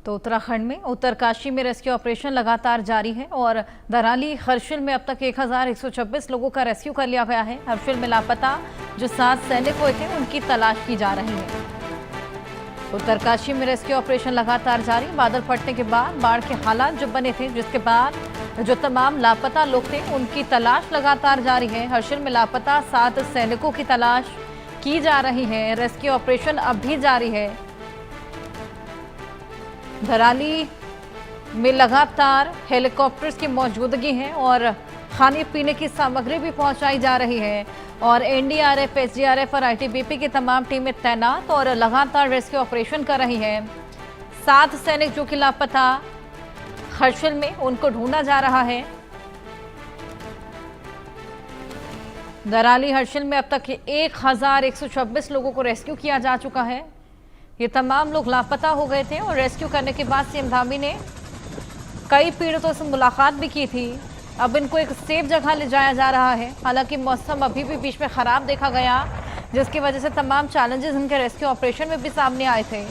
तो उत्तराखंड में उत्तरकाशी में रेस्क्यू ऑपरेशन लगातार जारी है और धराली हर्षिल में अब तक 1126 लोगों का रेस्क्यू कर लिया गया है। हर्षिल में लापता जो 7 सैनिक हुए थे उनकी तलाश की जा रही है। उत्तरकाशी में रेस्क्यू ऑपरेशन लगातार जारी। बादल फटने के बाद बाढ़ के हालात जो बने थे, जिसके बाद जो तमाम लापता लोग थे उनकी तलाश लगातार जारी है। हर्षिल में लापता 7 सैनिकों की तलाश की जा रही है। रेस्क्यू ऑपरेशन अब भी जारी है। धराली में लगातार हेलीकॉप्टर्स की मौजूदगी है और खाने पीने की सामग्री भी पहुंचाई जा रही है और एनडीआरएफ, एसडीआरएफ और आईटीबीपी की तमाम टीमें तैनात और लगातार रेस्क्यू ऑपरेशन कर रही हैं। 7 सैनिक जो कि लापता हर्षिल में, उनको ढूंढा जा रहा है। धराली हर्षिल में अब तक 1126 लोगों को रेस्क्यू किया जा चुका है। ये तमाम लोग लापता हो गए थे और रेस्क्यू करने के बाद सीएम धामी ने कई पीड़ितों से मुलाकात भी की थी। अब इनको एक सेफ जगह ले जाया जा रहा है। हालांकि मौसम अभी भी बीच में खराब देखा गया, जिसकी वजह से तमाम चैलेंजेस इनके रेस्क्यू ऑपरेशन में भी सामने आए थे।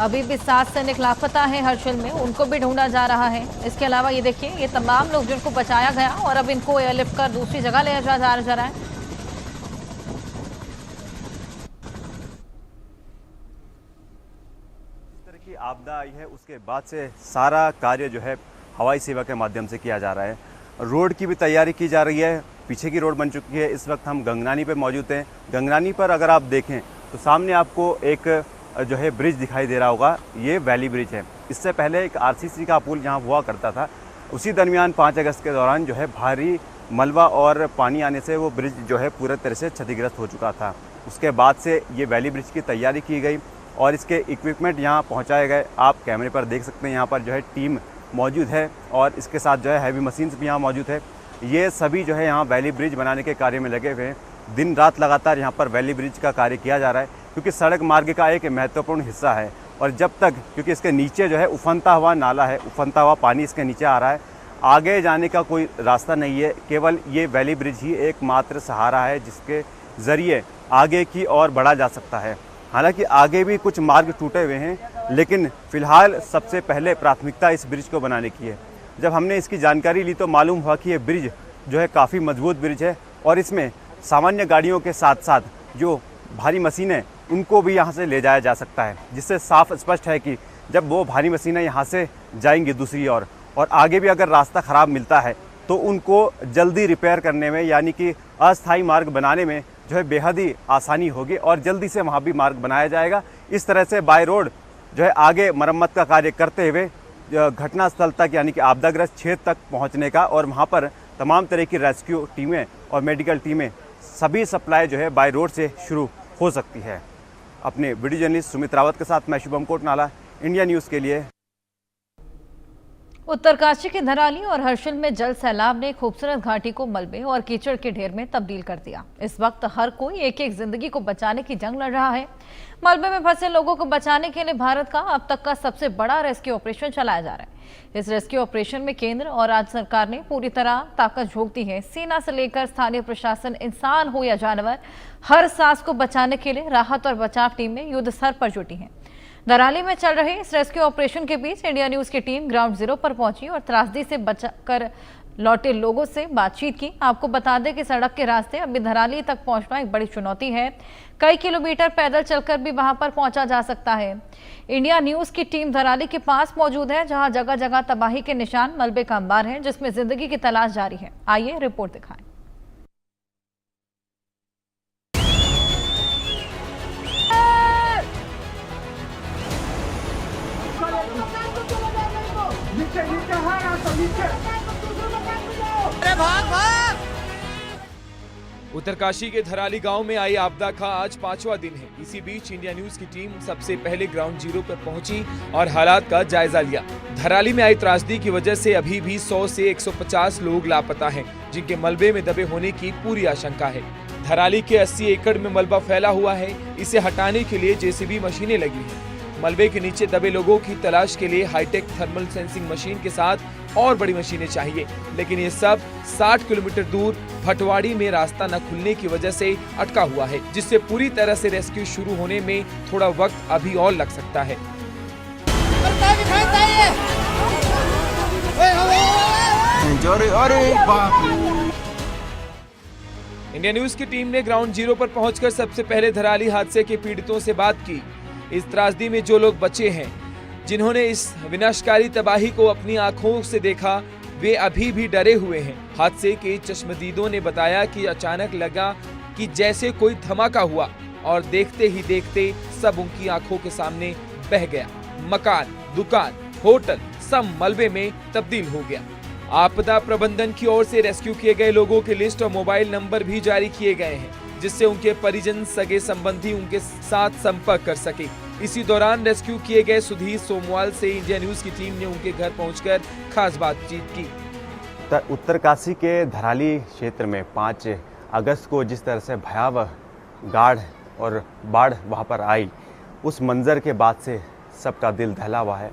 अभी भी 7 सैनिक लापता हैं हर्षिल में, उनको भी ढूंढा जा रहा है। इसके अलावा ये देखिए, ये तमाम लोग जिनको बचाया गया और अब इनको एयरलिफ्ट कर दूसरी जगह ले जाया जा रहा है। की आपदा आई है उसके बाद से सारा कार्य जो है हवाई सेवा के माध्यम से किया जा रहा है। रोड की भी तैयारी की जा रही है। पीछे की रोड बन चुकी है। इस वक्त हम गंगनानी पे मौजूद हैं। गंगनानी पर अगर आप देखें तो सामने आपको एक जो है ब्रिज दिखाई दे रहा होगा। ये वैली ब्रिज है। इससे पहले एक आरसीसी का पुल यहाँ हुआ करता था। उसी दरमियान 5 अगस्त के दौरान जो है भारी मलबा और पानी आने से वो ब्रिज जो है पूरे तरह से क्षतिग्रस्त हो चुका था। उसके बाद से ये वैली ब्रिज की तैयारी की गई और इसके इक्विपमेंट यहाँ पहुँचाए गए। आप कैमरे पर देख सकते हैं, यहाँ पर जो है टीम मौजूद है और इसके साथ जो है हैवी मशीन्स भी यहाँ मौजूद है। ये सभी जो है यहाँ वैली ब्रिज बनाने के कार्य में लगे हुए हैं। दिन रात लगातार यहाँ पर वैली ब्रिज का कार्य किया जा रहा है, क्योंकि सड़क मार्ग का एक महत्वपूर्ण हिस्सा है। और जब तक, क्योंकि इसके नीचे जो है उफनता हुआ नाला है, उफनता हुआ पानी इसके नीचे आ रहा है, आगे जाने का कोई रास्ता नहीं है। केवल ये वैली ब्रिज ही एकमात्र सहारा है जिसके ज़रिए आगे की ओर बढ़ा जा सकता है। हालांकि आगे भी कुछ मार्ग टूटे हुए हैं, लेकिन फ़िलहाल सबसे पहले प्राथमिकता इस ब्रिज को बनाने की है। जब हमने इसकी जानकारी ली तो मालूम हुआ कि ये ब्रिज जो है काफ़ी मजबूत ब्रिज है और इसमें सामान्य गाड़ियों के साथ साथ जो भारी मशीनें उनको भी यहाँ से ले जाया जा सकता है, जिससे साफ स्पष्ट है कि जब वो भारी मशीनें यहाँ से जाएंगी दूसरी ओर और आगे भी अगर रास्ता ख़राब मिलता है तो उनको जल्दी रिपेयर करने में, यानी कि अस्थायी मार्ग बनाने में जो है बेहद ही आसानी होगी और जल्दी से वहाँ भी मार्ग बनाया जाएगा। इस तरह से बाय रोड जो है आगे मरम्मत का कार्य करते हुए घटनास्थल तक, यानी कि आपदाग्रस्त क्षेत्र तक पहुँचने का, और वहाँ पर तमाम तरह की रेस्क्यू टीमें और मेडिकल टीमें सभी सप्लाई जो है बाय रोड से शुरू हो सकती है। अपने वीडियो जर्नलिस्ट सुमित रावत के साथ मैं शुभम कोटनाला, इंडिया न्यूज़ के लिए। उत्तरकाशी के धराली और हर्षिल में जल सैलाब ने खूबसूरत घाटी को मलबे और कीचड़ के ढेर में तब्दील कर दिया। इस वक्त हर कोई एक एक जिंदगी को बचाने की जंग लड़ रहा है। मलबे में फंसे लोगों को बचाने के लिए भारत का अब तक का सबसे बड़ा रेस्क्यू ऑपरेशन चलाया जा रहा है। इस रेस्क्यू ऑपरेशन में केंद्र और राज्य सरकार ने पूरी तरह ताकत झोंक दी है। सेना से लेकर स्थानीय प्रशासन, इंसान हो या जानवर, हर सांस को बचाने के लिए राहत और बचाव टीमें युद्ध स्तर पर जुटी हैं। धराली में चल रहे इस रेस्क्यू ऑपरेशन के बीच इंडिया न्यूज की टीम ग्राउंड जीरो पर पहुंची और त्रासदी से बचकर लौटे लोगों से बातचीत की। आपको बता दें कि सड़क के रास्ते अभी धराली तक पहुंचना एक बड़ी चुनौती है। कई किलोमीटर पैदल चलकर भी वहां पर पहुंचा जा सकता है। इंडिया न्यूज की टीम धराली के पास मौजूद है, जहां जगह जगह तबाही के निशान, मलबे का अंबार है, जिसमें जिंदगी की तलाश जारी है। आइए रिपोर्ट दिखाएं। अरे भाग भाग! उत्तरकाशी के धराली गांव में आई आपदा का आज 5वां दिन है। इसी बीच इंडिया न्यूज की टीम सबसे पहले ग्राउंड जीरो पर पहुंची और हालात का जायजा लिया। धराली में आई त्रासदी की वजह से अभी भी 100 से 150 लोग लापता हैं, जिनके मलबे में दबे होने की पूरी आशंका है। धराली के 80 एकड़ में मलबा फैला हुआ है। इसे हटाने के लिए जेसीबी मशीनें लगी हैं। मलबे के नीचे दबे लोगों की तलाश के लिए हाईटेक थर्मल सेंसिंग मशीन के साथ और बड़ी मशीनें चाहिए, लेकिन ये सब 60 किलोमीटर दूर भटवाड़ी में रास्ता न खुलने की वजह से अटका हुआ है, जिससे पूरी तरह से रेस्क्यू शुरू होने में थोड़ा वक्त अभी और लग सकता है। इंडिया न्यूज की टीम ने ग्राउंड जीरो पर पहुंचकर सबसे पहले धराली हादसे के पीड़ितों से बात की। इस त्रासदी में जो लोग बचे हैं, जिन्होंने इस विनाशकारी तबाही को अपनी आंखों से देखा, वे अभी भी डरे हुए हैं। हादसे के चश्मदीदों ने बताया कि अचानक लगा कि जैसे कोई धमाका हुआ और देखते ही देखते सब उनकी आंखों के सामने बह गया। मकान, दुकान, होटल सब मलबे में तब्दील हो गया। आपदा प्रबंधन की ओर से रेस्क्यू किए गए लोगों की लिस्ट और मोबाइल नंबर भी जारी किए गए हैं, जिससे उनके परिजन, सगे संबंधी उनके साथ संपर्क कर सके। इसी दौरान रेस्क्यू किए गए सुधीर सोमवाल से इंडिया न्यूज की टीम ने उनके घर पहुंचकर खास बातचीत की। उत्तरकाशी के धराली क्षेत्र में 5 अगस्त को जिस तरह से भयावह गाढ़ और बाढ़ वहाँ पर आई, उस मंजर के बाद से सबका दिल दहला हुआ है।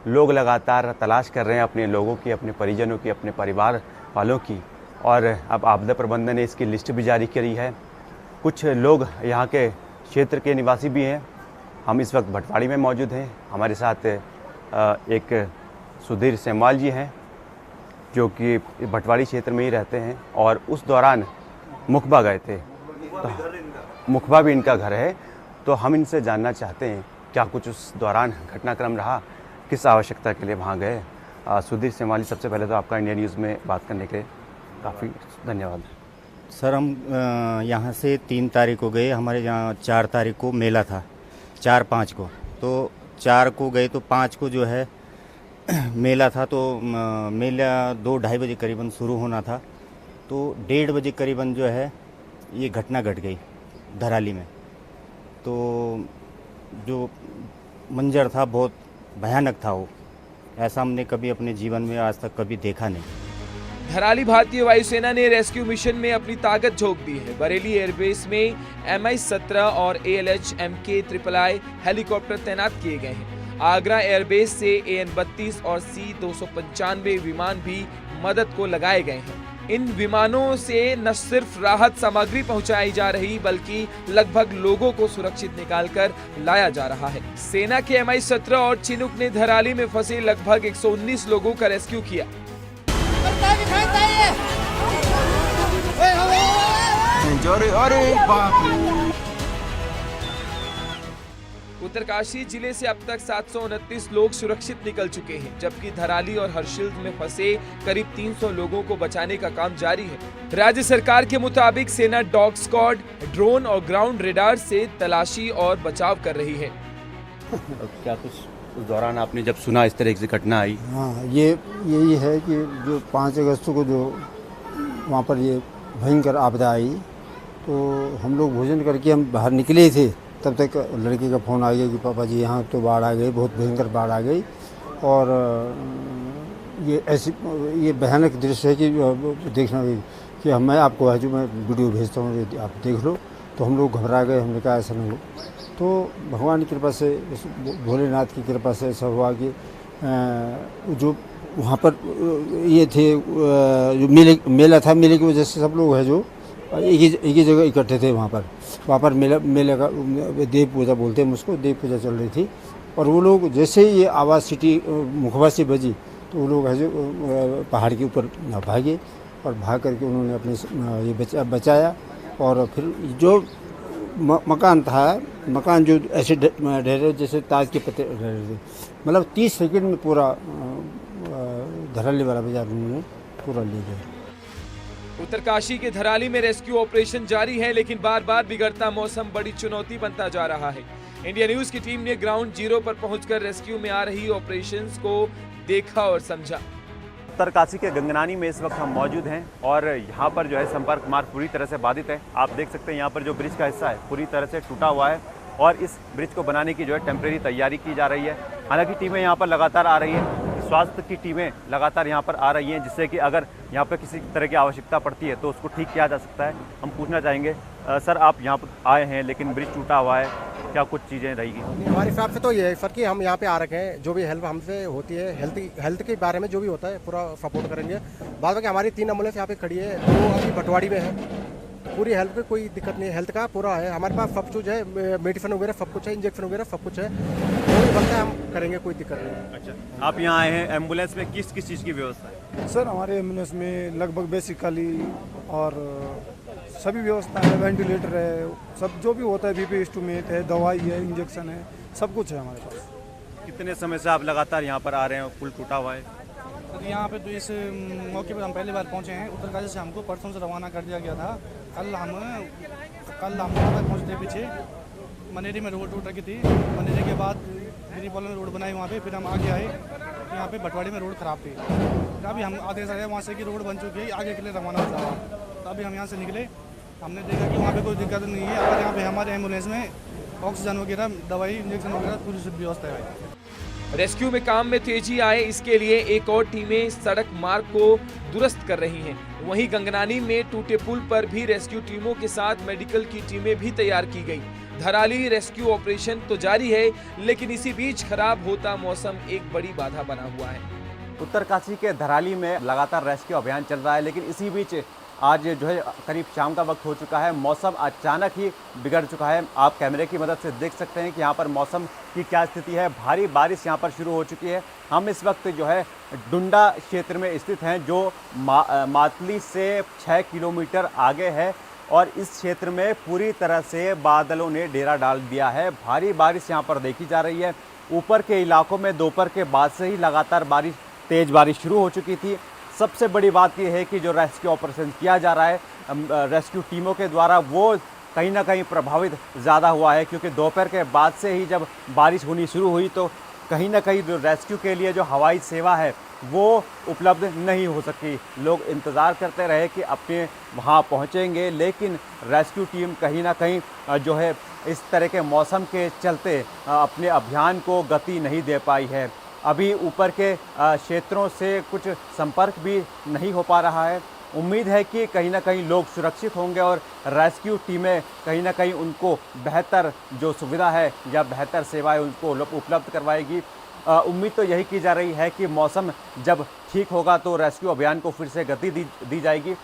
लोग लगातार तलाश कर रहे हैं अपने लोगों की, अपने परिजनों की, अपने परिवार वालों की, और अब आपदा प्रबंधन ने इसकी लिस्ट भी जारी करी है। कुछ लोग यहाँ के क्षेत्र के निवासी भी हैं। हम इस वक्त भटवाड़ी में मौजूद हैं। हमारे साथ एक सुधीर सेमवाल जी हैं, जो कि भटवाड़ी क्षेत्र में ही रहते हैं, और उस दौरान मुखबा गए थे। तो मुखबा भी इनका घर है। तो हम इनसे जानना चाहते हैं क्या कुछ उस दौरान घटनाक्रम रहा, किस आवश्यकता के लिए वहाँ गए। सुधीर सेमवाल, सबसे पहले तो आपका इंडिया न्यूज़ में बात करने के काफ़ी धन्यवाद। सर, हम यहाँ से 3 तारीख को गए। हमारे यहाँ 4 तारीख को मेला था, 4-5 को। तो 4 को गए तो 5 को जो है मेला था। तो मेला 2-2:30 बजे करीबन शुरू होना था। तो 1:30 बजे करीबन जो है ये घटना घट गई धराली में। तो जो मंजर था बहुत भयानक था। वो ऐसा हमने कभी अपने जीवन में आज तक कभी देखा नहीं। धराली भारतीय वायुसेना ने रेस्क्यू मिशन में अपनी ताकत झोंक दी है। बरेली एयरबेस में MI-17 और ALH MK-III हेलीकॉप्टर तैनात किए गए हैं। आगरा एयरबेस से AN-32 और C-295 विमान भी मदद को लगाए गए हैं। इन विमानों से न सिर्फ राहत सामग्री पहुंचाई जा रही, बल्कि लगभग लोगों को सुरक्षित निकालकर लाया जा रहा है। सेना के MI-17 और चिनूक ने धराली में फंसे लगभग 119 लोगों का रेस्क्यू किया। उत्तरकाशी जिले से अब तक 729 लोग सुरक्षित निकल चुके हैं, जबकि धराली और हर्षिल में फंसे करीब 300 लोगों को बचाने का काम जारी है। राज्य सरकार के मुताबिक सेना डॉग स्क्वाड, ड्रोन और ग्राउंड रेडार से तलाशी और बचाव कर रही है। क्या कुछ उस दौरान आपने जब सुना इस तरह की घटना आई? हाँ, यही है कि जो 5 अगस्त को जो वहाँ पर ये भयंकर आपदा आई, तो हम लोग भोजन करके हम बाहर निकले थे। तब तक लड़के का फ़ोन आ गया कि पापा जी यहाँ तो बाढ़ आ गई, बहुत भयंकर बाढ़ आ गई। और ये भयानक दृश्य है कि देखना कि मैं आपको आज मैं वीडियो भेजता हूँ, आप देख लो। तो हम लोग घबरा गए। हमने कहा ऐसा नहीं हो। तो भगवान की कृपा से, भोलेनाथ की कृपा से ऐसा हुआ कि जो वहाँ पर ये थे, जो मेला था, मेले की वजह से सब लोग हैं जो एक ही जगह इकट्ठे थे। वहाँ पर मेले का देव पूजा बोलते हैं उसको, देव पूजा चल रही थी। और वो लोग जैसे ही ये आवाज़ सिटी मुखबा से बजी, तो वो लोग है जो पहाड़ के ऊपर भागे, और भाग करके उन्होंने अपने ये बचाया। और फिर जो मकान था, मकान जो ऐसे ढेरे जैसे ताज के पत्ते ढेरे थे, मतलब 30 सेकंड में पूरा धराली वाला बाजार उन्होंने पूरा ले गया। उत्तरकाशी के धराली में रेस्क्यू ऑपरेशन जारी है, लेकिन बार बार बिगड़ता मौसम बड़ी चुनौती बनता जा रहा है। इंडिया न्यूज की टीम ने ग्राउंड जीरो पर पहुंचकर रेस्क्यू में आ रही ऑपरेशंस को देखा और समझा। उत्तरकाशी के गंगनानी में इस वक्त हम मौजूद हैं, और यहाँ पर जो है संपर्क मार्ग पूरी तरह से बाधित है। आप देख सकते हैं यहाँ पर जो ब्रिज का हिस्सा है पूरी तरह से टूटा हुआ है, और इस ब्रिज को बनाने की जो है टेम्परेरी तैयारी की जा रही है। हालांकि टीमें यहाँ पर लगातार आ रही हैं, स्वास्थ्य की टीमें लगातार यहाँ पर आ रही हैं, जिससे कि अगर यहाँ पर किसी तरह की आवश्यकता पड़ती है तो उसको ठीक किया जा सकता है। हम पूछना चाहेंगे, सर आप यहाँ पर आए हैं लेकिन ब्रिज टूटा हुआ है, क्या कुछ चीज़ें रहेगी? हमारे हिसाब से तो ये है सर कि हम यहाँ पे आ रखे हैं, जो भी हेल्प हमसे होती है, हेल्थ के बारे में जो भी होता है पूरा सपोर्ट करेंगे। बाद में हमारी 3 एम्बुलेंस यहाँ पे खड़ी है, 2 अभी भटवाड़ी में है, पूरी हेल्थ की कोई दिक्कत नहीं है, हेल्थ का पूरा है हमारे पास, सब कुछ है, मेडिसिन वगैरह सब कुछ है, इंजेक्शन वगैरह सब कुछ है, कोई बनता है हम करेंगे, कोई दिक्कत नहीं है। अच्छा, आप यहाँ आए हैं, एम्बुलेंस में किस किस चीज़ की व्यवस्था है? सर हमारे एम्बुलेंस में लगभग बेसिकली और सभी व्यवस्था है, वेंटिलेटर है, सब जो भी होता है, बीपी एस्टिमेट है, दवाई है, इंजेक्शन है, सब कुछ है हमारे पास। कितने समय से आप लगातार यहाँ पर आ रहे हैं? पुल टूटा हुआ है। तो यहाँ पे तो इस मौके पर हम पहली बार पहुँचे हैं। उत्तरकाशी से हमको परसों से रवाना कर दिया गया था। कल हम वहाँ पर पहुँचते पीछे मनेरी में रोड टूट रखी थी। मनेरी के बाद गिरीपॉल में रोड बनाई वहाँ पे, फिर हम आगे आए, यहाँ पे भटवाड़ी में रोड ख़राब थी। अभी हम आधे से वहाँ से की रोड बन चुकी है, आगे के लिए रवाना हो जाएगा। तो अभी हम यहाँ से निकले, हमने देखा कि वहाँ पे कोई दिक्कत नहीं है। और यहाँ पे हमारे एम्बुलेंस में ऑक्सीजन वगैरह, दवाई, इंजेक्शन वगैरह पूरी व्यवस्था है। रेस्क्यू में काम में तेजी आए, इसके लिए एक और टीमें सड़क मार्ग को दुरुस्त कर रही हैं। वहीं गंगनानी में टूटे पुल पर भी रेस्क्यू टीमों के साथ मेडिकल की टीमें भी तैयार की गई। धराली रेस्क्यू ऑपरेशन तो जारी है, लेकिन इसी बीच खराब होता मौसम एक बड़ी बाधा बना हुआ है। उत्तरकाशी के धराली में लगातार रेस्क्यू अभियान चल रहा है, लेकिन इसी बीच आज जो है करीब शाम का वक्त हो चुका है, मौसम अचानक ही बिगड़ चुका है। आप कैमरे की मदद से देख सकते हैं कि यहाँ पर मौसम की क्या स्थिति है। भारी बारिश यहाँ पर शुरू हो चुकी है। हम इस वक्त जो है डुंडा क्षेत्र में स्थित हैं, जो मातली से 6 किलोमीटर आगे है, और इस क्षेत्र में पूरी तरह से बादलों ने डेरा डाल दिया है। भारी बारिश यहाँ पर देखी जा रही है। ऊपर के इलाकों में दोपहर के बाद से ही लगातार तेज़ बारिश शुरू हो चुकी थी। सबसे बड़ी बात यह है कि जो रेस्क्यू ऑपरेशन किया जा रहा है रेस्क्यू टीमों के द्वारा, वो कहीं ना कहीं प्रभावित ज़्यादा हुआ है, क्योंकि दोपहर के बाद से ही जब बारिश होनी शुरू हुई तो कहीं ना कहीं जो रेस्क्यू के लिए जो हवाई सेवा है वो उपलब्ध नहीं हो सकी। लोग इंतज़ार करते रहे कि अपने वहाँ पहुँचेंगे, लेकिन रेस्क्यू टीम कहीं ना कहीं जो है इस तरह के मौसम के चलते अपने अभियान को गति नहीं दे पाई है। अभी ऊपर के क्षेत्रों से कुछ संपर्क भी नहीं हो पा रहा है। उम्मीद है कि कहीं ना कहीं लोग सुरक्षित होंगे और रेस्क्यू टीमें कहीं ना कहीं उनको बेहतर जो सुविधा है या बेहतर सेवाएं उनको उपलब्ध करवाएगी। उम्मीद तो यही की जा रही है कि मौसम जब ठीक होगा तो रेस्क्यू अभियान को फिर से गति दी जाएगी।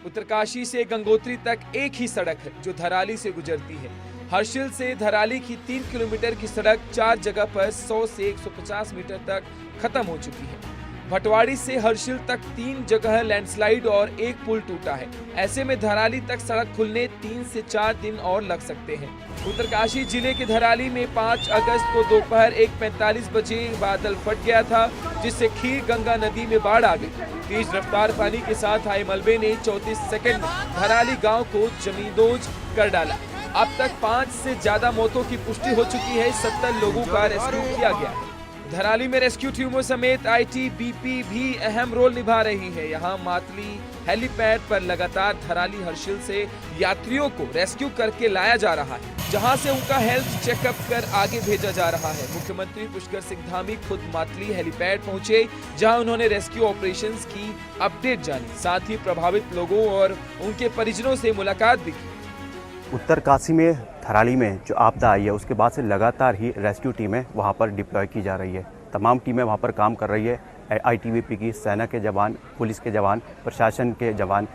उत्तरकाशी से गंगोत्री तक एक ही सड़क है जो धराली से गुजरती है। हर्षिल से धराली की 3 किलोमीटर की सड़क 4 जगह पर 100 से 150 मीटर तक खत्म हो चुकी है। भटवाड़ी से हर्षिल तक 3 जगह लैंडस्लाइड और एक पुल टूटा है। ऐसे में धराली तक सड़क खुलने 3 से 4 दिन और लग सकते हैं। उत्तरकाशी जिले के धराली में 5 अगस्त को दोपहर 1:45 बजे बादल फट गया था, जिससे खीर गंगा नदी में बाढ़ आ गई। तेज रफ्तार पानी के साथ आए मलबे ने 34 सेकंड में धराली गांव को जमींदोज कर डाला। अब तक 5 से ज्यादा मौतों की पुष्टि हो चुकी है। 70 लोगों का रेस्क्यू किया गया है। धराली में रेस्क्यू टीमों समेत आईटीबीपी भी अहम रोल निभा रही है। यहाँ मातली हेलीपैड पर लगातार धराली हर्षिल से यात्रियों को रेस्क्यू करके लाया जा रहा है, जहां से उनका हेल्थ चेकअप कर आगे भेजा जा रहा है। मुख्यमंत्री पुष्कर सिंह धामी खुद मातली हेलीपैड पहुंचे, जहां उन्होंने रेस्क्यू ऑपरेशंस की अपडेट जानी, साथ ही प्रभावित लोगों और उनके परिजनों से मुलाकात भी की। उत्तरकाशी में धराली में जो आपदा आई है उसके बाद से लगातार ही रेस्क्यू टीमें वहां पर डिप्लॉय की जा रही है। तमाम टीमें वहां पर काम कर रही है। आईटीबीपी की, सेना के जवान, पुलिस के जवान, प्रशासन के जवान,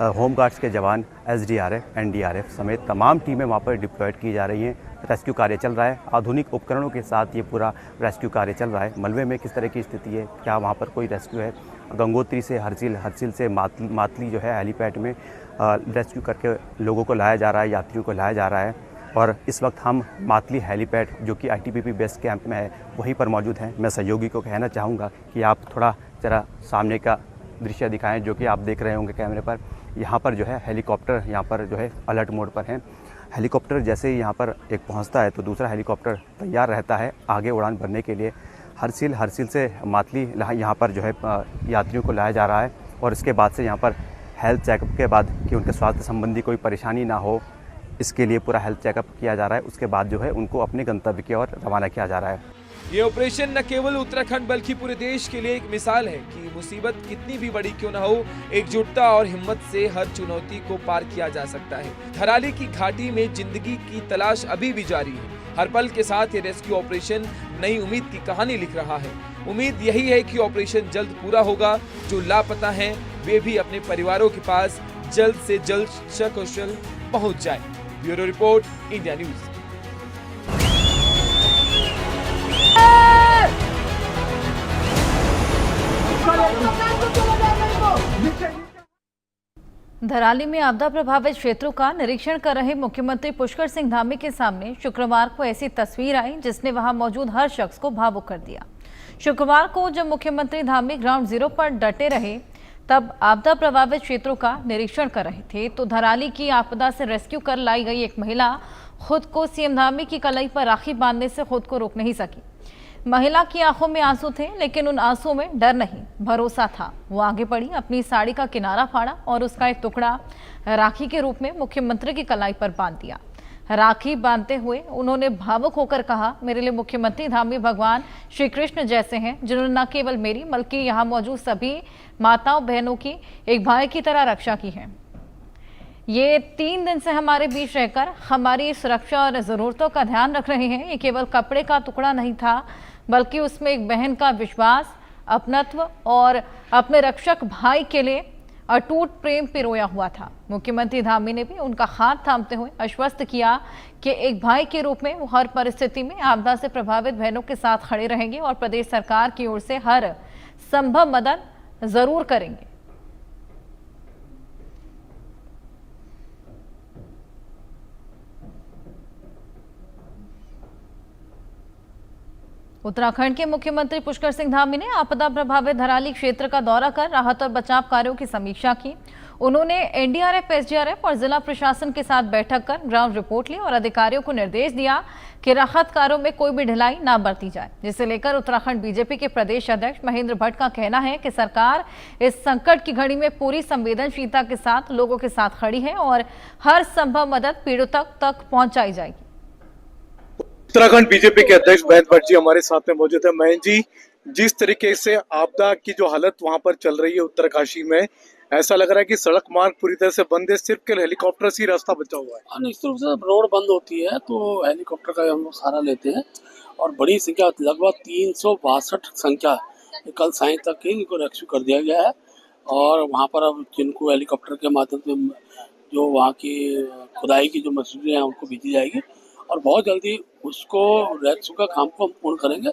होमगार्ड्स के जवान, एसडीआरएफ, एनडीआरएफ समेत तमाम टीमें वहां पर डिप्लॉयड की जा रही हैं। रेस्क्यू कार्य चल रहा है। आधुनिक उपकरणों के साथ ये पूरा रेस्क्यू कार्य चल रहा है। मलबे में किस तरह की स्थिति है, क्या वहाँ पर कोई रेस्क्यू है? गंगोत्री से हर्षिल, हर्षिल से मातली जो है हेलीपैड में रेस्क्यू करके लोगों को लाया जा रहा है, यात्रियों को लाया जा रहा है। और इस वक्त हम मातली हेलीपैड जो कि आईटीबीपी बेस कैंप में है वहीं पर मौजूद हैं। मैं सहयोगी को कहना चाहूँगा कि आप थोड़ा ज़रा सामने का दृश्य दिखाएं, जो कि आप देख रहे होंगे कैमरे पर। यहाँ पर जो है हेलीकॉप्टर यहाँ पर जो है अलर्ट मोड पर हैं। हेलीकॉप्टर जैसे ही यहाँ पर एक पहुँचता है तो दूसरा हेलीकॉप्टर तैयार रहता है आगे उड़ान भरने के लिए। हर्षिल से मातली यहाँ पर जो है यात्रियों को लाया जा रहा है, और इसके बाद से यहाँ पर हेल्थ चेकअप के बाद कि उनके स्वास्थ्य संबंधी कोई परेशानी ना हो, इसके लिए पूरा हेल्थ चेकअप किया जा रहा है। उसके बाद जो है उनको अपने गंतव्य की ओर रवाना किया जा रहा है। ये ऑपरेशन न केवल उत्तराखंड बल्कि पूरे देश के लिए एक मिसाल है कि मुसीबत कितनी भी बड़ी क्यों न हो, एकजुटता और हिम्मत से हर चुनौती को पार किया जा सकता है। धराली की घाटी में जिंदगी की तलाश अभी भी जारी है। हर पल के साथ ये रेस्क्यू ऑपरेशन नई उम्मीद की कहानी लिख रहा है। उम्मीद यही है कि ऑपरेशन जल्द पूरा होगा। जो लापता हैं वे भी अपने परिवारों के पास जल्द से जल्द सकुशल पहुंच जाए। Bureau report, India news. Dharali में आपदा प्रभावित क्षेत्रों का निरीक्षण कर रहे मुख्यमंत्री पुष्कर सिंह धामी के सामने शुक्रवार को ऐसी तस्वीर आई जिसने वहां मौजूद हर शख्स को भावुक कर दिया। शुक्रवार को जब मुख्यमंत्री धामी ग्राउंड जीरो पर डटे रहे तब आपदा प्रभावित क्षेत्रों का निरीक्षण कर रहे थे तो धराली की आपदा से रेस्क्यू कर लाई गई एक महिला खुद को सीएम धामी की कलाई पर राखी बांधने से खुद को रोक नहीं सकी। महिला की आंखों में आंसू थे, लेकिन उन आंसुओं में डर नहीं, भरोसा था। वो आगे बढ़ी, अपनी साड़ी का किनारा फाड़ा और उसका एक टुकड़ा राखी के रूप में मुख्यमंत्री की कलाई पर बांध दिया। राखी बांधते हुए उन्होंने भावुक होकर कहा, मेरे लिए मुख्यमंत्री धामी भगवान श्री कृष्ण जैसे हैं, जिन्होंने न केवल मेरी बल्कि यहाँ मौजूद सभी माताओं बहनों की एक भाई की तरह रक्षा की है। ये 3 दिन से हमारे बीच रहकर हमारी सुरक्षा और ज़रूरतों का ध्यान रख रहे हैं। ये केवल कपड़े का टुकड़ा नहीं था, बल्कि उसमें एक बहन का विश्वास, अपनत्व और अपने रक्षक भाई के लिए अटूट प्रेम पिरोया हुआ था। मुख्यमंत्री धामी ने भी उनका हाथ थामते हुए आश्वस्त किया कि एक भाई के रूप में वो हर परिस्थिति में आपदा से प्रभावित बहनों के साथ खड़े रहेंगे और प्रदेश सरकार की ओर से हर संभव मदद जरूर करेंगे। उत्तराखंड के मुख्यमंत्री पुष्कर सिंह धामी ने आपदा प्रभावित धराली क्षेत्र का दौरा कर राहत और बचाव कार्यों की समीक्षा की। उन्होंने एनडीआरएफ, एसडीआरएफ और जिला प्रशासन के साथ बैठक कर ग्राउंड रिपोर्ट ली और अधिकारियों को निर्देश दिया कि राहत कार्यों में कोई भी ढिलाई ना बरती जाए, जिसे लेकर उत्तराखंड बीजेपी के प्रदेश अध्यक्ष महेंद्र भट्ट का कहना है कि सरकार इस संकट की घड़ी में पूरी संवेदनशीलता के साथ लोगों के साथ खड़ी है और हर संभव मदद पीड़ितों तक पहुंचाई जाएगी। उत्तराखंड बीजेपी के अध्यक्ष महेंद्र भट्ट जी हमारे साथ में मौजूद है। महेंद्र जी, जिस तरीके से आपदा की जो हालत वहां पर चल रही है उत्तरकाशी में, ऐसा लग रहा है कि सड़क मार्ग पूरी तरह से बंद है, सिर्फ के हेलीकॉप्टर से ही रास्ता बचा हुआ है। निश्चित रूप से रोड बंद होती है तो हेलीकॉप्टर का हम लोग सहारा लेते हैं और बड़ी संख्या, लगभग 362 संख्या कल साय तक ही इनको रेस्क्यू कर दिया गया है और वहाँ पर अब जिनको हेलीकॉप्टर के माध्यम से जो वहाँ की खुदाई की जो मशीनरी है उनको भेजी जाएगी और बहुत जल्दी उसको रेस्क्यू का काम को हम पूर्ण करेंगे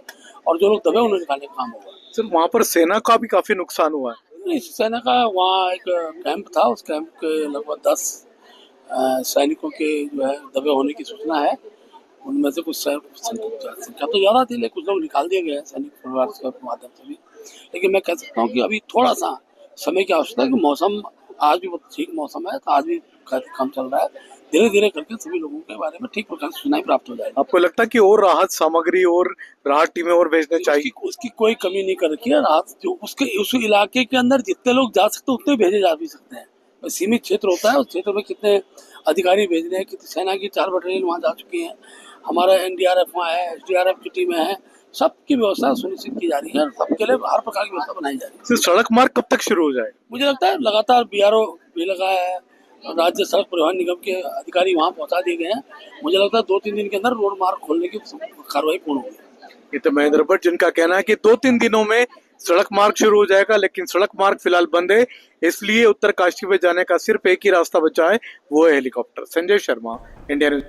और जो लोग दबे उन्हें निकालने का काम होगा। सर, वहाँ पर सेना का भी काफी नुकसान हुआ है। इस सेना का वहाँ एक कैंप था, उस कैंप के लगभग 10 सैनिकों के जो है दबे होने की सूचना है। उनमें से कुछ संख्या तो ज़्यादा थी, लेकिन कुछ लोग निकाल दिए गए हैं सैनिक परिवार के माध्यम से भी। लेकिन मैं कह सकता हूँ कि अभी थोड़ा सा समय की आवश्यकता है कि मौसम आज भी बहुत ठीक मौसम है, तो आज भी काम चल रहा है। धीरे धीरे करके सभी लोगों के बारे में ठीक प्रकार से सूचनाएं प्राप्त हो जाएगी। आपको लगता है कि और राहत सामग्री और राहत टीमें और भेजने चाहिए? उसकी कोई कमी नहीं कर रखी है। राहत जो उसके उस इलाके के अंदर जितने लोग जा सकते हैं उतने भेजे जा भी सकते हैं। सीमित क्षेत्र होता है, उस क्षेत्र में कितने अधिकारी भेजने हैं, कितनी सेना की 4 बटालियन वहाँ जा चुकी हैं, हमारा एनडीआरएफ वहाँ है, एसडीआरएफ की टीमें हैं, सबकी व्यवस्था सुनिश्चित की जा रही है और सबके लिए हर प्रकार की व्यवस्था बनाई जा रही है। सड़क मार्ग कब तक शुरू हो जाए? मुझे लगता है लगातार बीआरओ भी लगा है, राज्य सड़क परिवहन निगम के अधिकारी वहाँ पहुँचा दिए गए हैं। मुझे लगता है 2-3 दिन के अंदर रोड मार्ग खोलने की कार्रवाई पूर्ण होगी। ये तो महेंद्र भट्ट जिनका कहना है कि 2-3 दिनों में सड़क मार्ग शुरू हो जाएगा, लेकिन सड़क मार्ग फिलहाल बंद है, इसलिए उत्तरकाशी में जाने का सिर्फ एक ही रास्ता बचा है, वो है helicopter. Sanjay Sharma, India news.